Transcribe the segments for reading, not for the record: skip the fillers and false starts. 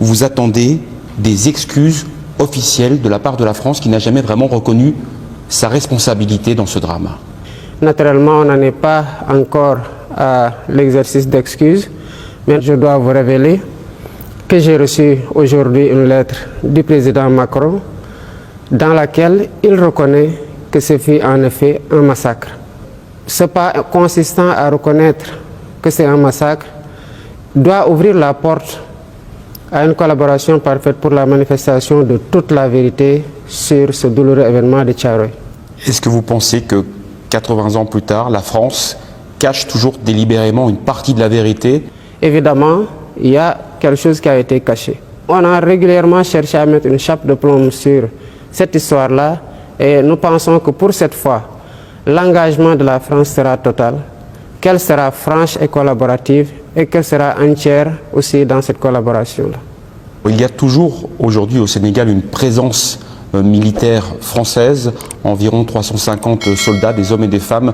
vous attendez des excuses officielles de la part de la France qui n'a jamais vraiment reconnu sa responsabilité dans ce drame? Naturellement, on n'en est pas encore à l'exercice d'excuses, mais je dois vous révéler que j'ai reçu aujourd'hui une lettre du président Macron dans laquelle il reconnaît que ce fut en effet un massacre. Ce pas consistant à reconnaître que c'est un massacre doit ouvrir la porte à une collaboration parfaite pour la manifestation de toute la vérité sur ce douloureux événement de Thiaroye. Est-ce que vous pensez que 80 ans plus tard, la France cache toujours délibérément une partie de la vérité? Évidemment, il y a quelque chose qui a été caché. On a régulièrement cherché à mettre une chape de plomb sur cette histoire-là et nous pensons que pour cette fois, l'engagement de la France sera total, qu'elle sera franche et collaborative et qu'elle sera entière aussi dans cette collaboration-là. Il y a toujours aujourd'hui au Sénégal une présence militaire française, environ 350 soldats, des hommes et des femmes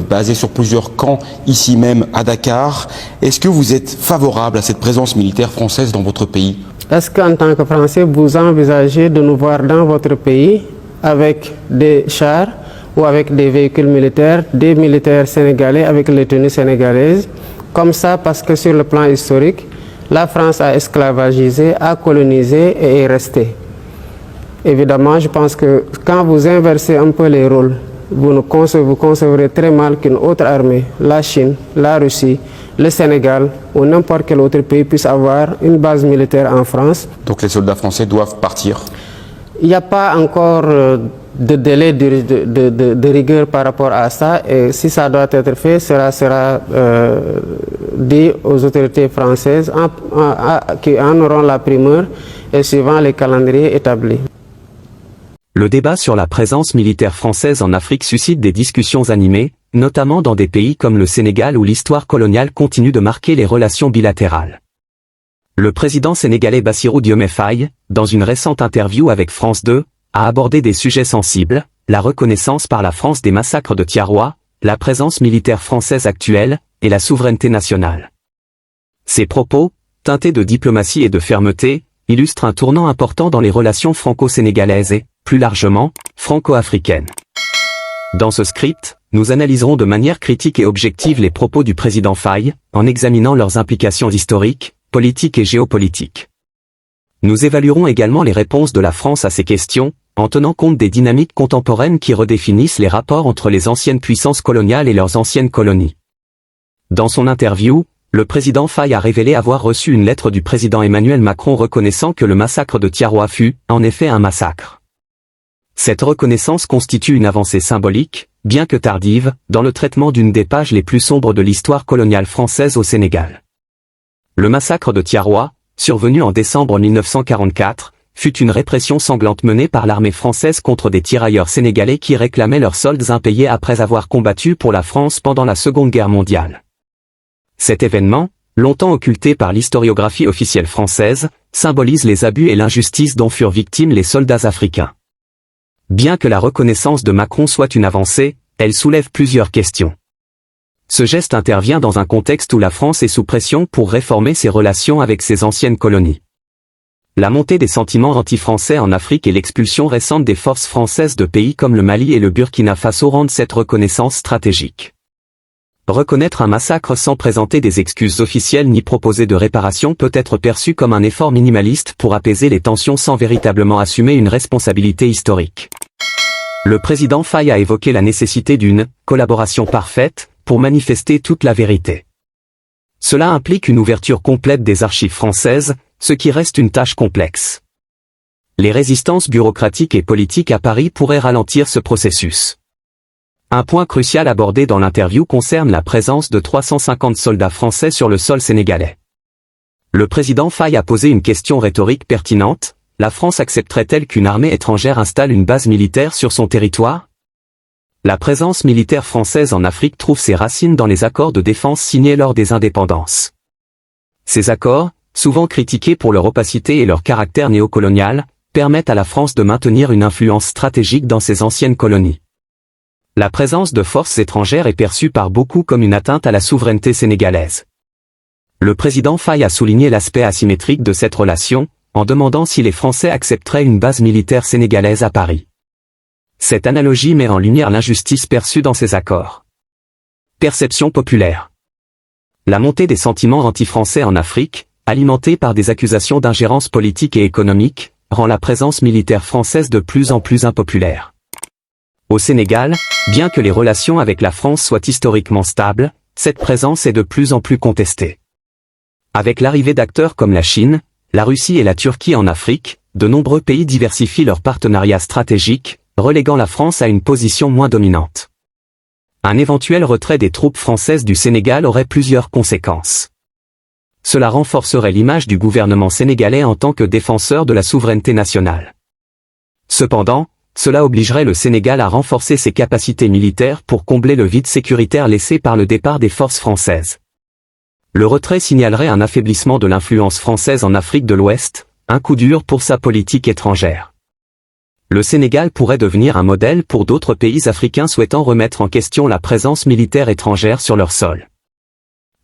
basés sur plusieurs camps ici même à Dakar. Est-ce que vous êtes favorable à cette présence militaire française dans votre pays? Est-ce qu'en tant que Français, vous envisagez de nous voir dans votre pays avec des chars ou avec des véhicules militaires, des militaires sénégalais avec les tenues sénégalaises, comme ça parce que sur le plan historique, la France a esclavagisé, a colonisé et est restée. Évidemment, je pense que quand vous inversez un peu les rôles, vous concevrez très mal qu'une autre armée, la Chine, la Russie, le Sénégal ou n'importe quel autre pays puisse avoir une base militaire en France. Donc les soldats français doivent partir? Il n'y a pas encore de délai de rigueur par rapport à ça et si ça doit être fait, sera dit aux autorités françaises qui en auront la primeur et suivant les calendriers établis. Le débat sur la présence militaire française en Afrique suscite des discussions animées, notamment dans des pays comme le Sénégal où l'histoire coloniale continue de marquer les relations bilatérales. Le président sénégalais Bassirou Diomaye Faye, dans une récente interview avec France 2, a abordé des sujets sensibles, la reconnaissance par la France des massacres de Thiaroye, la présence militaire française actuelle, et la souveraineté nationale. Ces propos, teintés de diplomatie et de fermeté, illustrent un tournant important dans les relations franco-sénégalaises et, plus largement, franco-africaines. Dans ce script, nous analyserons de manière critique et objective les propos du président Faye, en examinant leurs implications historiques, politiques et géopolitiques. Nous évaluerons également les réponses de la France à ces questions, en tenant compte des dynamiques contemporaines qui redéfinissent les rapports entre les anciennes puissances coloniales et leurs anciennes colonies. Dans son interview, le président Faye a révélé avoir reçu une lettre du président Emmanuel Macron reconnaissant que le massacre de Thiaroye fut, en effet, un massacre. Cette reconnaissance constitue une avancée symbolique, bien que tardive, dans le traitement d'une des pages les plus sombres de l'histoire coloniale française au Sénégal. Le massacre de Thiaroye, survenu en décembre 1944, fut une répression sanglante menée par l'armée française contre des tirailleurs sénégalais qui réclamaient leurs soldes impayés après avoir combattu pour la France pendant la Seconde Guerre mondiale. Cet événement, longtemps occulté par l'historiographie officielle française, symbolise les abus et l'injustice dont furent victimes les soldats africains. Bien que la reconnaissance de Macron soit une avancée, elle soulève plusieurs questions. Ce geste intervient dans un contexte où la France est sous pression pour réformer ses relations avec ses anciennes colonies. La montée des sentiments anti-français en Afrique et l'expulsion récente des forces françaises de pays comme le Mali et le Burkina Faso rendent cette reconnaissance stratégique. Reconnaître un massacre sans présenter des excuses officielles ni proposer de réparation peut être perçu comme un effort minimaliste pour apaiser les tensions sans véritablement assumer une responsabilité historique. Le président Faye a évoqué la nécessité d'une « collaboration parfaite » pour manifester toute la vérité. Cela implique une ouverture complète des archives françaises, ce qui reste une tâche complexe. Les résistances bureaucratiques et politiques à Paris pourraient ralentir ce processus. Un point crucial abordé dans l'interview concerne la présence de 350 soldats français sur le sol sénégalais. Le président Faye a posé une question rhétorique pertinente, la France accepterait-elle qu'une armée étrangère installe une base militaire sur son territoire? La présence militaire française en Afrique trouve ses racines dans les accords de défense signés lors des indépendances. Ces accords, souvent critiqués pour leur opacité et leur caractère néocolonial, permettent à la France de maintenir une influence stratégique dans ses anciennes colonies. La présence de forces étrangères est perçue par beaucoup comme une atteinte à la souveraineté sénégalaise. Le président Faye a souligné l'aspect asymétrique de cette relation, en demandant si les Français accepteraient une base militaire sénégalaise à Paris. Cette analogie met en lumière l'injustice perçue dans ces accords. Perception populaire. La montée des sentiments anti-français en Afrique, alimentée par des accusations d'ingérence politique et économique, rend la présence militaire française de plus en plus impopulaire. Au Sénégal, bien que les relations avec la France soient historiquement stables, cette présence est de plus en plus contestée. Avec l'arrivée d'acteurs comme la Chine, la Russie et la Turquie en Afrique, de nombreux pays diversifient leurs partenariats stratégiques, reléguant la France à une position moins dominante. Un éventuel retrait des troupes françaises du Sénégal aurait plusieurs conséquences. Cela renforcerait l'image du gouvernement sénégalais en tant que défenseur de la souveraineté nationale. Cependant, cela obligerait le Sénégal à renforcer ses capacités militaires pour combler le vide sécuritaire laissé par le départ des forces françaises. Le retrait signalerait un affaiblissement de l'influence française en Afrique de l'Ouest, un coup dur pour sa politique étrangère. Le Sénégal pourrait devenir un modèle pour d'autres pays africains souhaitant remettre en question la présence militaire étrangère sur leur sol.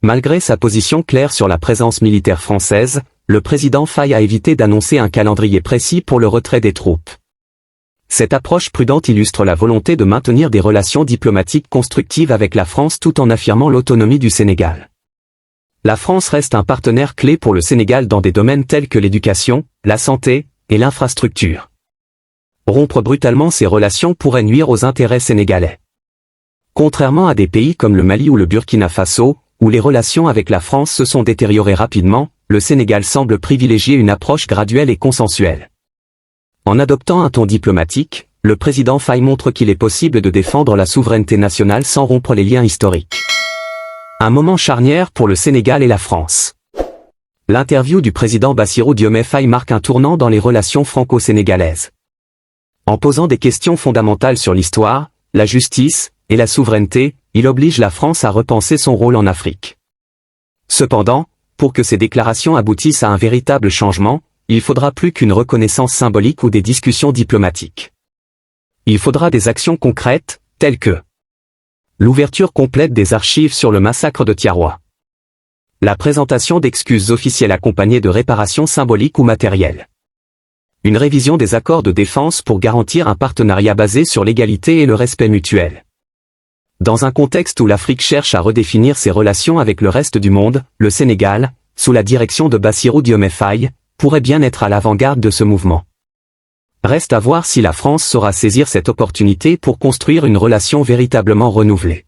Malgré sa position claire sur la présence militaire française, le président Faye a évité d'annoncer un calendrier précis pour le retrait des troupes. Cette approche prudente illustre la volonté de maintenir des relations diplomatiques constructives avec la France tout en affirmant l'autonomie du Sénégal. La France reste un partenaire clé pour le Sénégal dans des domaines tels que l'éducation, la santé et l'infrastructure. Rompre brutalement ces relations pourrait nuire aux intérêts sénégalais. Contrairement à des pays comme le Mali ou le Burkina Faso, où les relations avec la France se sont détériorées rapidement, le Sénégal semble privilégier une approche graduelle et consensuelle. En adoptant un ton diplomatique, le président Faye montre qu'il est possible de défendre la souveraineté nationale sans rompre les liens historiques. Un moment charnière pour le Sénégal et la France. L'interview du président Bassirou Diomaye Faye marque un tournant dans les relations franco-sénégalaises. En posant des questions fondamentales sur l'histoire, la justice et la souveraineté, il oblige la France à repenser son rôle en Afrique. Cependant, pour que ces déclarations aboutissent à un véritable changement, il faudra plus qu'une reconnaissance symbolique ou des discussions diplomatiques. Il faudra des actions concrètes, telles que l'ouverture complète des archives sur le massacre de Tiaroa, la présentation d'excuses officielles accompagnées de réparations symboliques ou matérielles, une révision des accords de défense pour garantir un partenariat basé sur l'égalité et le respect mutuel. Dans un contexte où l'Afrique cherche à redéfinir ses relations avec le reste du monde, le Sénégal, sous la direction de Bassirou Diomaye Faye, pourrait bien être à l'avant-garde de ce mouvement. Reste à voir si la France saura saisir cette opportunité pour construire une relation véritablement renouvelée.